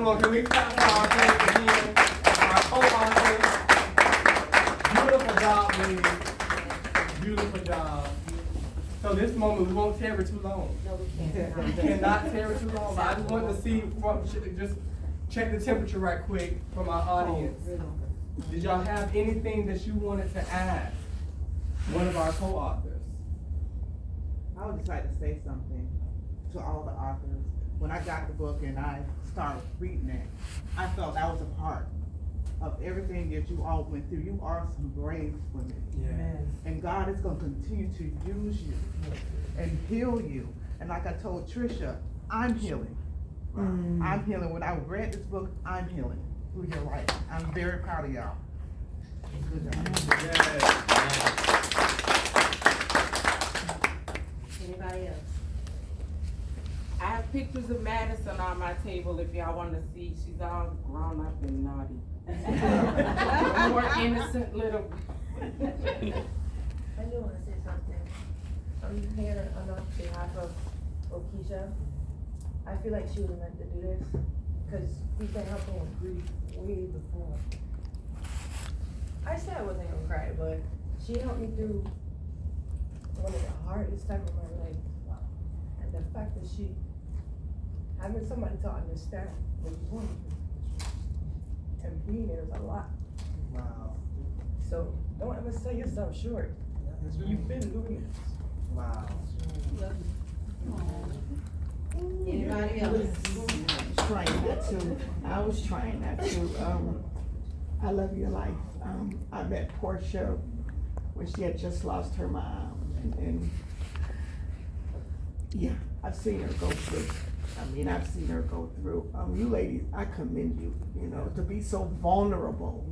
Come on, can we clap for our friends again? Our co-authors. Beautiful job, ladies. Beautiful job. So this moment, we won't tarry too long. No, we can't. We cannot tarry too long, but I just wanted to see, just check the temperature right quick from our audience. Did y'all have anything that you wanted to ask one of our co-authors? I would just like to say something to all the authors. When I got the book and I started reading it, I felt that was a part of everything that you all went through. You are some brave women. Yes. And God is going to continue to use you and heal you. And like I told Tricia, I'm healing. I'm healing. When I read this book, I'm healing through your life. I'm very proud of y'all. Good job. Yes. Anybody else? I have pictures of Madison on my table if y'all want to see. She's all grown up and naughty. More innocent little. I do want to say something. I'm here on behalf of Okisha. I feel like she was meant to do this because we've been helping with grief way before. I said I wasn't gonna cry, but she helped me through one of the hardest times of my life. And the fact that she having somebody to understand what you're going through and being there is a lot. Wow. So don't ever sell yourself short. You've been doing this. Wow. Anybody else? I was trying not to. I love your life. I met Portia when she had just lost her mom, and yeah, I've seen her go through. I've seen her go through. You ladies, I commend you. You know, to be so vulnerable,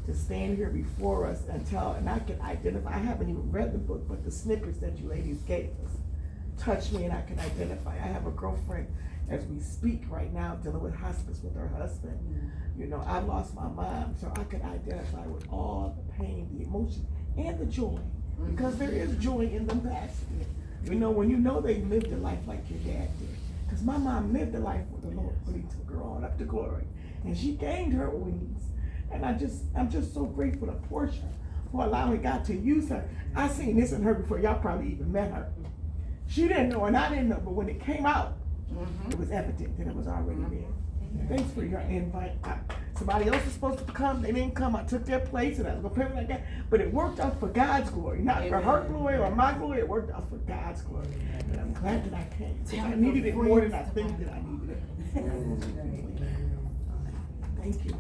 to stand here before us and tell, and I can identify. I haven't even read the book, but the snippets that you ladies gave us touched me, and I can identify. I have a girlfriend as we speak right now dealing with hospice with her husband. You know, I lost my mom, so I could identify with all the pain, the emotion, and the joy, because there is joy in them passing. You know, when you know they lived a life like your dad did. Because my mom lived a life with the Lord when he took her on up to glory. And she gained her wings. And I'm just so grateful to Portia for allowing God to use her. I seen this in her before y'all probably even met her. She didn't know and I didn't know, but when it came out, it was evident that it was already there. Thanks for your invite. Somebody else was supposed to come, they didn't come. I took their place and I was gonna pray like that. But it worked out for God's glory, not for her glory or my glory. It worked out for God's glory. And I'm glad that I came. I needed it more than I think that I needed it. Thank you.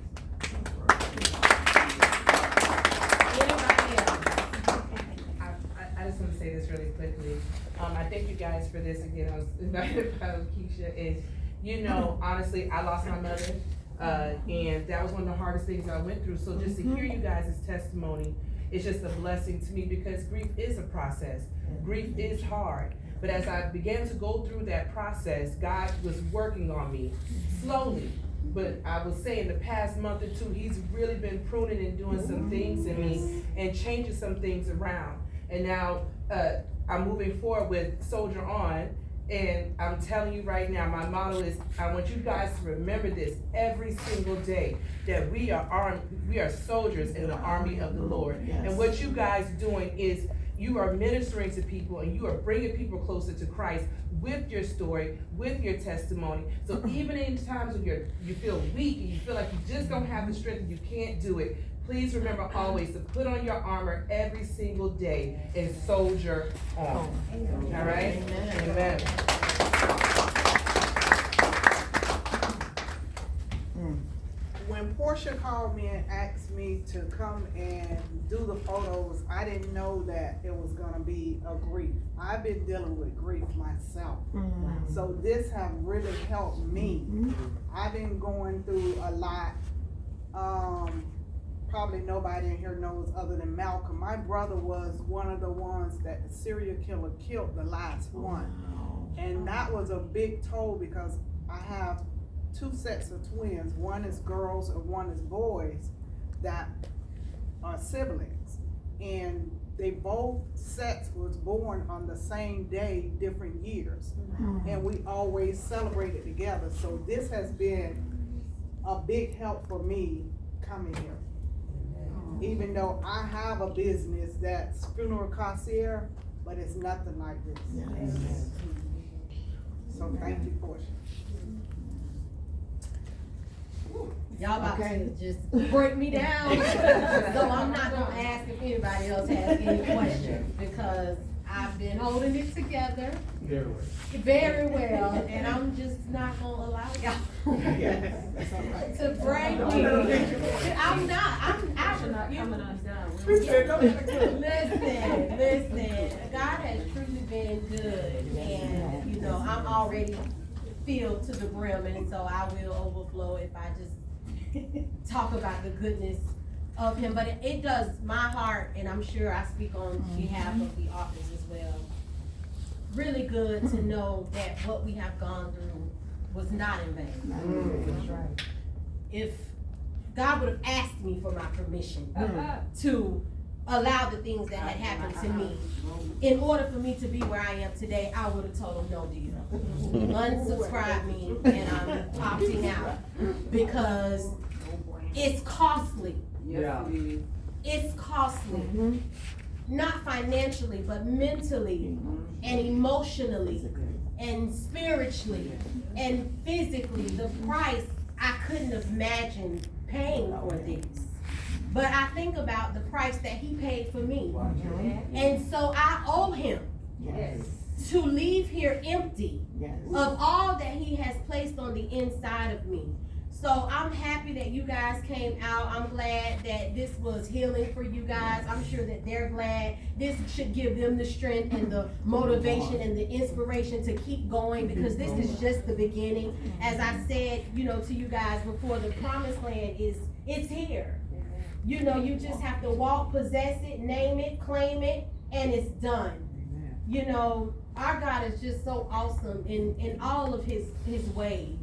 Anybody else? I just want to say this really quickly. I thank you guys for this again. I was invited by Keisha, and you know, honestly, I lost my mother, and that was one of the hardest things I went through. So just to hear you guys' testimony is just a blessing to me, because grief is a process. Grief is hard. But as I began to go through that process, God was working on me slowly. But I would say in the past month or two, he's really been pruning and doing some things in me and changing some things around. And now I'm moving forward with Soldier On. And I'm telling you right now, my motto is, I want you guys to remember this every single day, that we are soldiers in the army of the Lord. Yes. And what you guys doing is, you are ministering to people and you are bringing people closer to Christ with your story, with your testimony. So even in times when you feel weak and you feel like you just don't have the strength and you can't do it, please remember always to put on your armor every single day and soldier on. All right? Amen. When Portia called me and asked me to come and do the photos, I didn't know that it was gonna be a grief. I've been dealing with grief myself. So this have really helped me. I've been going through a lot. Probably nobody in here knows other than Malcolm. My brother was one of the ones that the serial killer killed, the last one. And that was a big toll, because I have 2 sets of twins. One is girls and one is boys that are siblings. And they both sets was born on the same day, different years. And we always celebrated together. So this has been a big help for me coming here. Even though I have a business that's funeral concierge, but it's nothing like this. Yes. So thank you, Portia. Y'all about Okay. to just break me down. So I'm not gonna ask if anybody else has any questions, because I've been holding it together Very well. very well, and I'm just not gonna allow y'all Yes, that's all right. to break me. I'm not, you coming undone. Listen, God has truly been good, and, you know, I'm already filled to the brim, and so I will overflow if I just talk about the goodness of him. But it does my heart, and I'm sure I speak on behalf of the office as well, really good to know that what we have gone through was not in vain. That's right. If God would have asked me for my permission to allow the things that had happened to me, in order for me to be where I am today, I would have told him no deal. Unsubscribe me, and I'm opting out, because it's costly. Yeah. It's costly, not financially, but mentally and emotionally and spiritually and physically. The price, I couldn't have imagined paying for this. But I think about the price that he paid for me. And so I owe him Yes. to leave here empty Yes. of all that he has placed on the inside of me. So I'm happy that you guys came out. I'm glad that this was healing for you guys. I'm sure that they're glad. This should give them the strength and the motivation and the inspiration to keep going, because this is just the beginning. As I said, you know, to you guys before, the promised land it's here. You know, you just have to walk, possess it, name it, claim it, and it's done. You know, our God is just so awesome in all of his ways.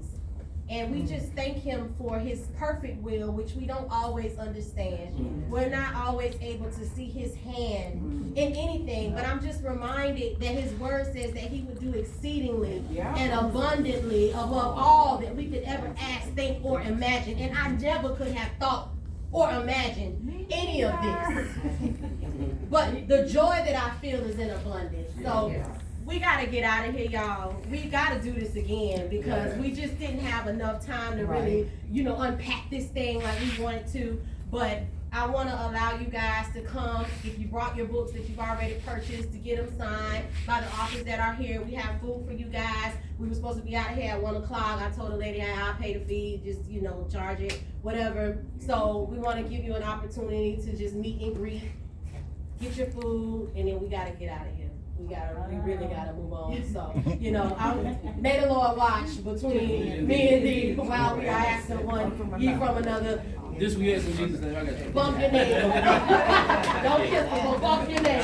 And we just thank him for his perfect will, which we don't always understand. We're not always able to see his hand in anything, but I'm just reminded that his word says that he would do exceedingly and abundantly above all that we could ever ask, think, or imagine. And I never could have thought or imagined any of this. But the joy that I feel is in abundance. So we gotta get out of here, y'all. We gotta do this again, because we just didn't have enough time to really, you know, unpack this thing like we wanted to. But I wanna allow you guys to come, if you brought your books that you've already purchased, to get them signed by the authors that are here. We have food for you guys. We were supposed to be out here at 1 o'clock. I told the lady I'll pay the fee, just, you know, charge it, whatever. So we wanna give you an opportunity to just meet and greet, get your food, and then we gotta get out of here. We really gotta move on. So, you know, may the Lord watch between me and thee while we are asking one, ye from another. This we ask in Jesus' name. I got you. Bump your name. Don't kiss them, but bump your name.